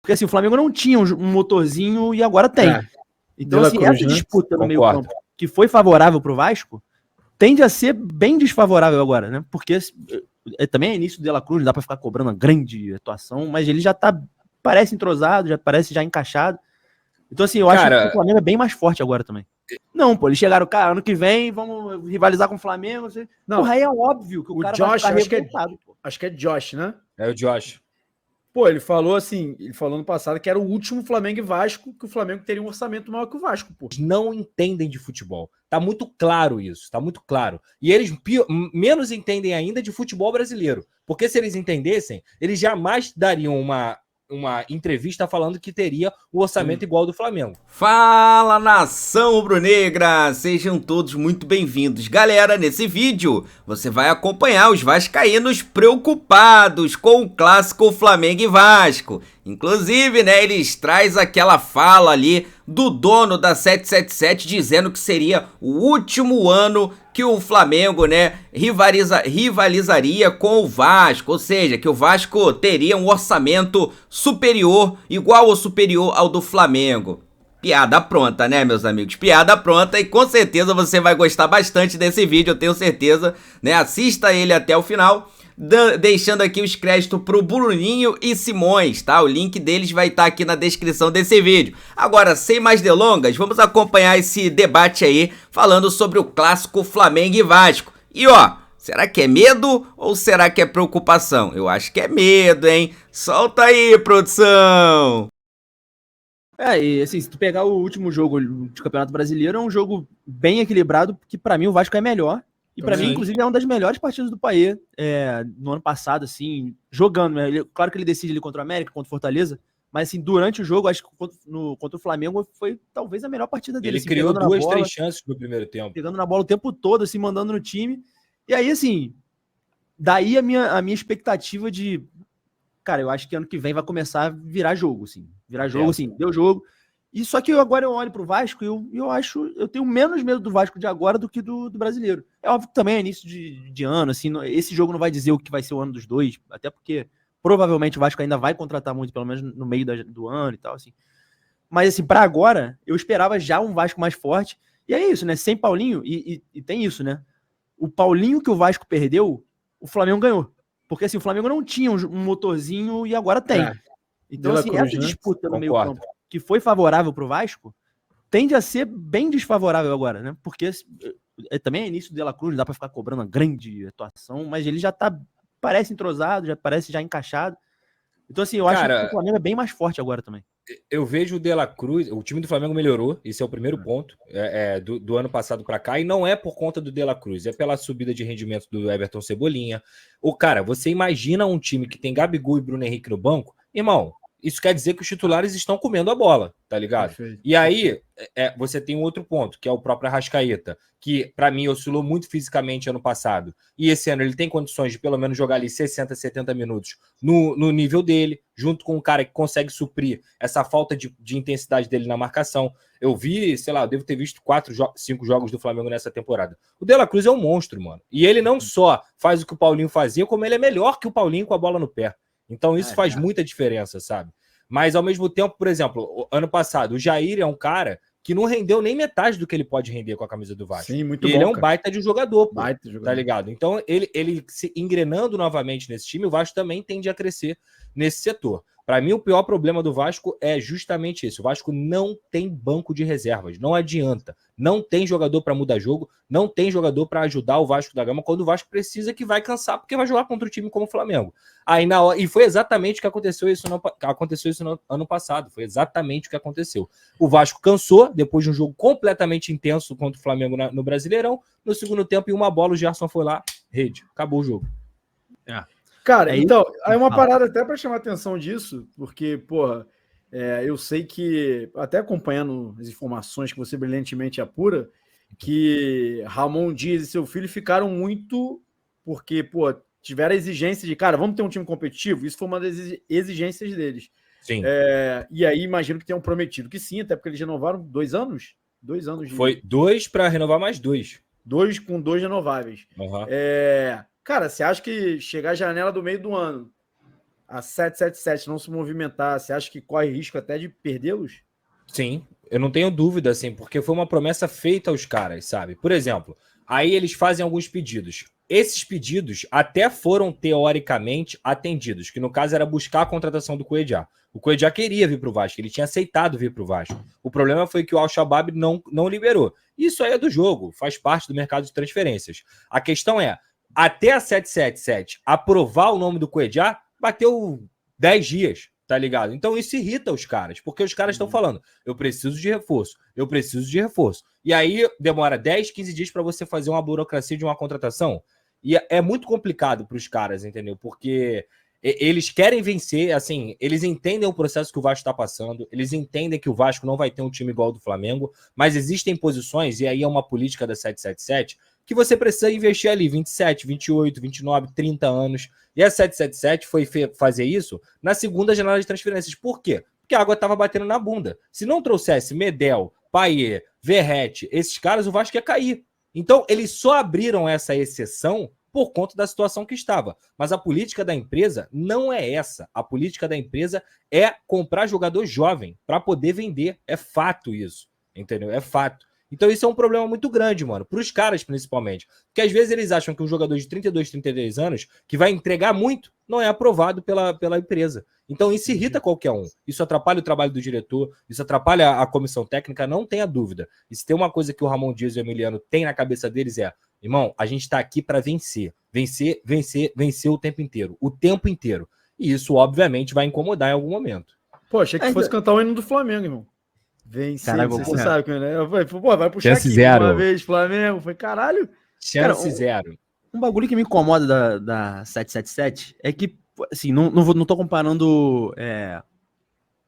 Porque assim, o Flamengo não tinha um motorzinho e agora tem. Então, assim, essa disputa no meio-campo que foi favorável pro Vasco tende a ser bem desfavorável agora, né? Porque também é início do De La Cruz, dá pra ficar cobrando uma grande atuação, mas ele já parece entrosado, já parece já encaixado. Então, assim, eu acho que o Flamengo é bem mais forte agora também. Não, pô, eles chegaram, cara, ano que vem vamos rivalizar com o Flamengo. Não, porra, aí é óbvio que o cara Josh, vai ficar revoltado. Acho que é Josh, né? É o Josh. Pô, ele falou no passado que era o último Flamengo e Vasco, que o Flamengo teria um orçamento maior que o Vasco, pô. Eles não entendem de futebol. Tá muito claro isso, tá muito claro. E eles menos entendem ainda de futebol brasileiro. Porque se eles entendessem, eles jamais dariam uma entrevista falando que teria o orçamento igual ao do Flamengo. Fala, nação rubro-negra! Sejam todos muito bem-vindos. Galera, nesse vídeo você vai acompanhar os vascaínos preocupados com o clássico Flamengo e Vasco. Inclusive, né, eles trazem aquela fala ali do dono da 777 dizendo que seria o último ano que o Flamengo, né, rivalizaria com o Vasco, ou seja, que o Vasco teria um orçamento superior, igual ou superior ao do Flamengo. Piada pronta, né, meus amigos? Piada pronta, e com certeza você vai gostar bastante desse vídeo, eu tenho certeza, né? Assista ele até o final, deixando aqui os créditos pro Bruninho e Simões, tá? O link deles vai estar aqui na descrição desse vídeo. Agora, sem mais delongas, vamos acompanhar esse debate aí, falando sobre o clássico Flamengo e Vasco. E ó, será que é medo ou será que é preocupação? Eu acho que é medo, hein? Solta aí, produção! E assim, se tu pegar o último jogo de Campeonato Brasileiro, é um jogo bem equilibrado, que pra mim o Vasco é melhor. E pra mim, inclusive, é uma das melhores partidas do Payet no ano passado, assim, jogando. Né? Claro que ele decide ali contra o América, contra o Fortaleza, mas assim, durante o jogo, acho que contra o Flamengo foi talvez a melhor partida dele. Ele assim, criou 2, 3 chances no primeiro tempo. Pegando na bola o tempo todo, assim, mandando no time. E aí, assim, daí a minha expectativa de... Cara, eu acho que ano que vem vai começar a virar jogo, assim. Assim, deu jogo. E só que agora eu olho pro Vasco e eu tenho menos medo do Vasco de agora do que do brasileiro. É óbvio que também é início de ano, assim, esse jogo não vai dizer o que vai ser o ano dos dois, até porque provavelmente o Vasco ainda vai contratar muito, pelo menos no meio do ano e tal, assim. Mas, assim, pra agora, eu esperava já um Vasco mais forte. E é isso, né? Sem Paulinho, e tem isso, né? O Paulinho que o Vasco perdeu, o Flamengo ganhou. Porque, assim, o Flamengo não tinha um motorzinho e agora tem. Então, assim, essa disputa no meio-campo que foi favorável pro Vasco tende a ser bem desfavorável agora, né? Porque também é início do De La Cruz, dá pra ficar cobrando uma grande atuação, mas ele já parece entrosado, já parece já encaixado. Então, assim, eu acho que o Flamengo é bem mais forte agora também. Eu vejo o De La Cruz, o time do Flamengo melhorou, esse é o primeiro ponto do ano passado para cá, e não é por conta do De La Cruz, é pela subida de rendimento do Everton Cebolinha. Você imagina um time que tem Gabigol e Bruno Henrique no banco, irmão, isso quer dizer que os titulares estão comendo a bola, tá ligado? Perfeito. E aí, você tem um outro ponto, que é o próprio Arrascaeta, que para mim oscilou muito fisicamente ano passado, e esse ano ele tem condições de pelo menos jogar ali 60, 70 minutos no nível dele, junto com um cara que consegue suprir essa falta de intensidade dele na marcação. Eu vi, sei lá, eu devo ter visto 4, 5 jogos do Flamengo nessa temporada. O De La Cruz é um monstro, mano. E ele não só faz o que o Paulinho fazia, como ele é melhor que o Paulinho com a bola no pé. Então isso faz muita diferença, sabe? Mas ao mesmo tempo, por exemplo, ano passado, o Jair é um cara que não rendeu nem metade do que ele pode render com a camisa do Vasco. Sim, muito e bom, ele é um baita de jogador, pô, tá ligado? ligado? Então, ele se engrenando novamente nesse time, o Vasco também tende a crescer nesse setor. Para mim, o pior problema do Vasco é justamente esse. O Vasco não tem banco de reservas, não adianta. Não tem jogador para mudar jogo, não tem jogador para ajudar o Vasco da Gama quando o Vasco precisa, que vai cansar, porque vai jogar contra um time como o Flamengo. Aí na hora, e foi exatamente o que aconteceu isso no ano passado. Foi exatamente o que aconteceu. O Vasco cansou, depois de um jogo completamente intenso contra o Flamengo no Brasileirão. No segundo tempo, em uma bola, o Gerson foi lá, rede, acabou o jogo. Cara, então, aí uma parada até para chamar atenção disso, porque, porra, eu sei que, até acompanhando as informações que você brilhantemente apura, que Ramon Dias e seu filho ficaram muito, porque, pô, tiveram a exigência de, cara, vamos ter um time competitivo? Isso foi uma das exigências deles. Sim. E aí, imagino que tenham prometido que sim, até porque eles renovaram 2 anos? 2 anos. Foi 2 para renovar mais 2. 2 com 2 renováveis. Uhum. Cara, você acha que chegar à janela do meio do ano, a 777 não se movimentar, você acha que corre risco até de perdê-los? Sim, eu não tenho dúvida, assim, porque foi uma promessa feita aos caras, sabe? Por exemplo, aí eles fazem alguns pedidos. Esses pedidos até foram teoricamente atendidos, que no caso era buscar a contratação do Cuejá. O Cuejá queria vir para o Vasco, ele tinha aceitado vir para o Vasco. O problema foi que o Al-Shabaab não liberou. Isso aí é do jogo, faz parte do mercado de transferências. A questão é, até a 777 aprovar o nome do Cuejá, bateu 10 dias, tá ligado? Então isso irrita os caras, porque os caras estão falando, eu preciso de reforço, eu preciso de reforço. E aí demora 10, 15 dias para você fazer uma burocracia de uma contratação. E é muito complicado para os caras, entendeu? Porque eles querem vencer, assim, eles entendem o processo que o Vasco está passando, eles entendem que o Vasco não vai ter um time igual ao do Flamengo, mas existem posições, e aí é uma política da 777, que você precisa investir ali 27, 28, 29, 30 anos. E a 777 foi fazer isso na segunda janela de transferências. Por quê? Porque a água estava batendo na bunda. Se não trouxesse Medel, Payet, Verratti, esses caras, o Vasco ia cair. Então, eles só abriram essa exceção por conta da situação que estava. Mas a política da empresa não é essa. A política da empresa é comprar jogador jovem para poder vender. É fato isso, entendeu? É fato. Então isso é um problema muito grande, mano, para os caras principalmente. Porque às vezes eles acham que um jogador de 32, 33 anos, que vai entregar muito, não é aprovado pela empresa. Então isso irrita qualquer um. Isso atrapalha o trabalho do diretor, isso atrapalha a comissão técnica, não tenha dúvida. E se tem uma coisa que o Ramon Dias e o Emiliano têm na cabeça deles é, irmão, a gente está aqui para vencer. Vencer, vencer, vencer o tempo inteiro. O tempo inteiro. E isso, obviamente, vai incomodar em algum momento. Pô, achei que fosse cantar o hino do Flamengo, irmão. Vencer, você sabe, né? Eu falei, pô, vai puxar Chance aqui zero. Uma vez, Flamengo. Foi caralho. Chance zero. Um bagulho que me incomoda da 777 é que, assim, não tô comparando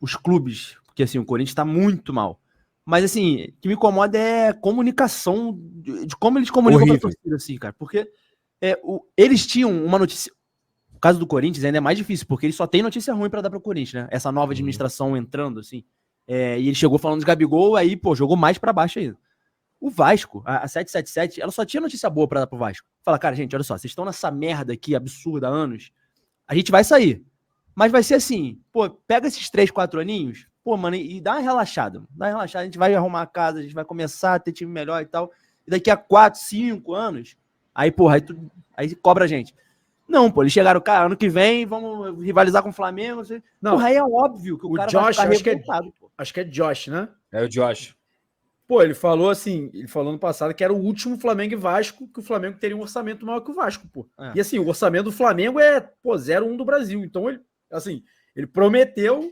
os clubes, porque, assim, o Corinthians tá muito mal. Mas, assim, o que me incomoda é a comunicação, de como eles comunicam com a torcida, assim, cara. Porque eles tinham uma notícia... O caso do Corinthians ainda é mais difícil, porque eles só tem notícia ruim pra dar pro Corinthians, né? Essa nova administração entrando, assim. E ele chegou falando de Gabigol, aí, pô, jogou mais pra baixo ainda. O Vasco, a 777, ela só tinha notícia boa pra dar pro Vasco. Fala, cara, gente, olha só, vocês estão nessa merda aqui absurda há anos, a gente vai sair. Mas vai ser assim, pô, pega esses 3, 4 aninhos, pô, mano, e dá uma relaxada. Dá uma relaxada, a gente vai arrumar a casa, a gente vai começar a ter time melhor e tal. E daqui a 4, 5 anos, aí, porra, aí cobra a gente. Não, pô, eles chegaram, cara, ano que vem, vamos rivalizar com o Flamengo. Não, porra, aí é óbvio que o cara Josh, vai ficar revoltado, pô. Acho que é Josh, né? É o Josh. Pô, ele falou assim, ele falou no passado que era o último Flamengo e Vasco, que o Flamengo teria um orçamento maior que o Vasco, pô. E assim, o orçamento do Flamengo é, pô, 0,1 do Brasil. Então, ele prometeu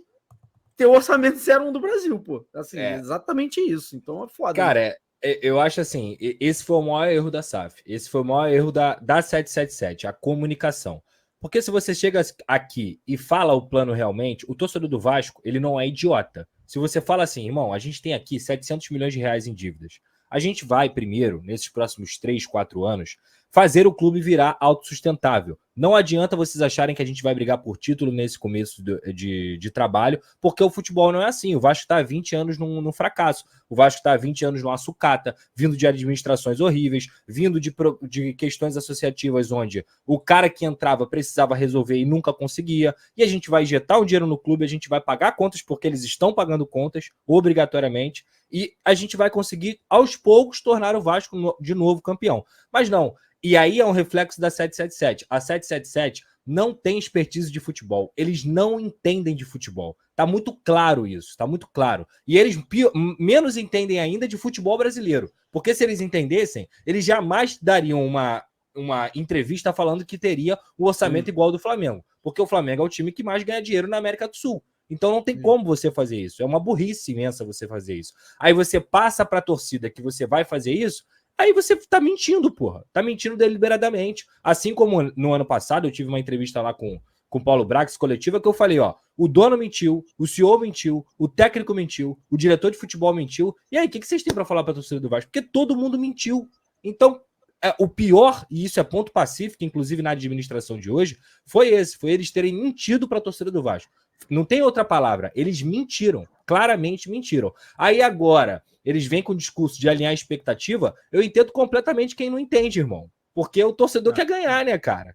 ter o orçamento 0,1 do Brasil, pô. Assim, exatamente isso. Então é foda. Cara, né? Eu acho assim, esse foi o maior erro da SAF. Esse foi o maior erro da 777, a comunicação. Porque se você chega aqui e fala o plano realmente, o torcedor do Vasco, ele não é idiota. Se você fala assim, irmão, a gente tem aqui 700 milhões de reais em dívidas. A gente vai primeiro, nesses próximos 3, 4 anos, fazer o clube virar autossustentável. Não adianta vocês acharem que a gente vai brigar por título nesse começo de trabalho, porque o futebol não é assim. O Vasco está há 20 anos num fracasso. O Vasco está há 20 anos numa sucata, vindo de administrações horríveis, vindo de questões associativas onde o cara que entrava precisava resolver e nunca conseguia. E a gente vai injetar o dinheiro no clube, a gente vai pagar contas porque eles estão pagando contas, obrigatoriamente, e a gente vai conseguir, aos poucos, tornar o Vasco de novo campeão. Mas não. E aí é um reflexo da 777. A 777 não tem expertise de futebol. Eles não entendem de futebol. Tá muito claro isso, tá muito claro. E eles menos entendem ainda de futebol brasileiro. Porque se eles entendessem, eles jamais dariam uma entrevista falando que teria o orçamento igual ao do Flamengo. Porque o Flamengo é o time que mais ganha dinheiro na América do Sul. Então não tem como você fazer isso. É uma burrice imensa você fazer isso. Aí você passa para a torcida que você vai fazer isso, aí você tá mentindo, porra. Tá mentindo deliberadamente. Assim como no ano passado, eu tive uma entrevista lá com o Paulo Brax, coletiva, que eu falei, ó, o dono mentiu, o CEO mentiu, o técnico mentiu, o diretor de futebol mentiu. E aí, o que vocês têm para falar pra torcida do Vasco? Porque todo mundo mentiu. Então, o pior, e isso é ponto pacífico, inclusive na administração de hoje, foi eles terem mentido pra torcida do Vasco. Não tem outra palavra. Eles mentiram. Claramente mentiram. Aí agora, eles vêm com o discurso de alinhar a expectativa. Eu entendo completamente quem não entende, irmão. Porque o torcedor quer ganhar, né, cara?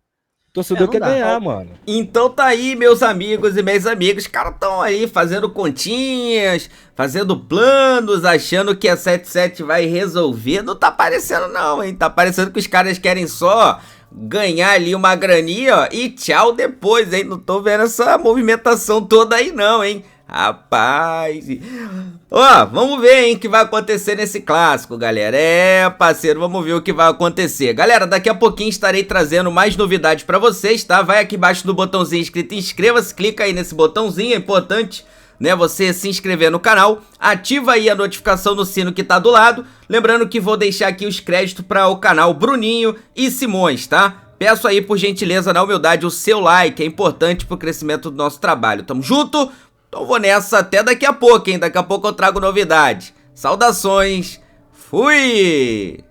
Torcedor não quer dá. ganhar, mano. Então tá aí, meus amigos e minhas amigas, os caras estão aí fazendo continhas, fazendo planos, achando que a 77 vai resolver. Não tá parecendo não, hein? Tá parecendo que os caras querem só ganhar ali uma graninha, ó, e tchau depois, hein? Não tô vendo essa movimentação toda aí não, hein? Rapaz, ó, vamos ver, hein, o que vai acontecer nesse clássico, galera. Parceiro, vamos ver o que vai acontecer. Galera, daqui a pouquinho estarei trazendo mais novidades pra vocês, tá? Vai aqui embaixo no botãozinho escrito inscreva-se, clica aí nesse botãozinho, é importante, né, você se inscrever no canal, ativa aí a notificação no sino que tá do lado, lembrando que vou deixar aqui os créditos para o canal Bruninho e Simões, tá? Peço aí, por gentileza, na humildade, o seu like, é importante pro crescimento do nosso trabalho. Tamo junto? Então vou nessa até daqui a pouco, hein? Daqui a pouco eu trago novidade. Saudações, fui!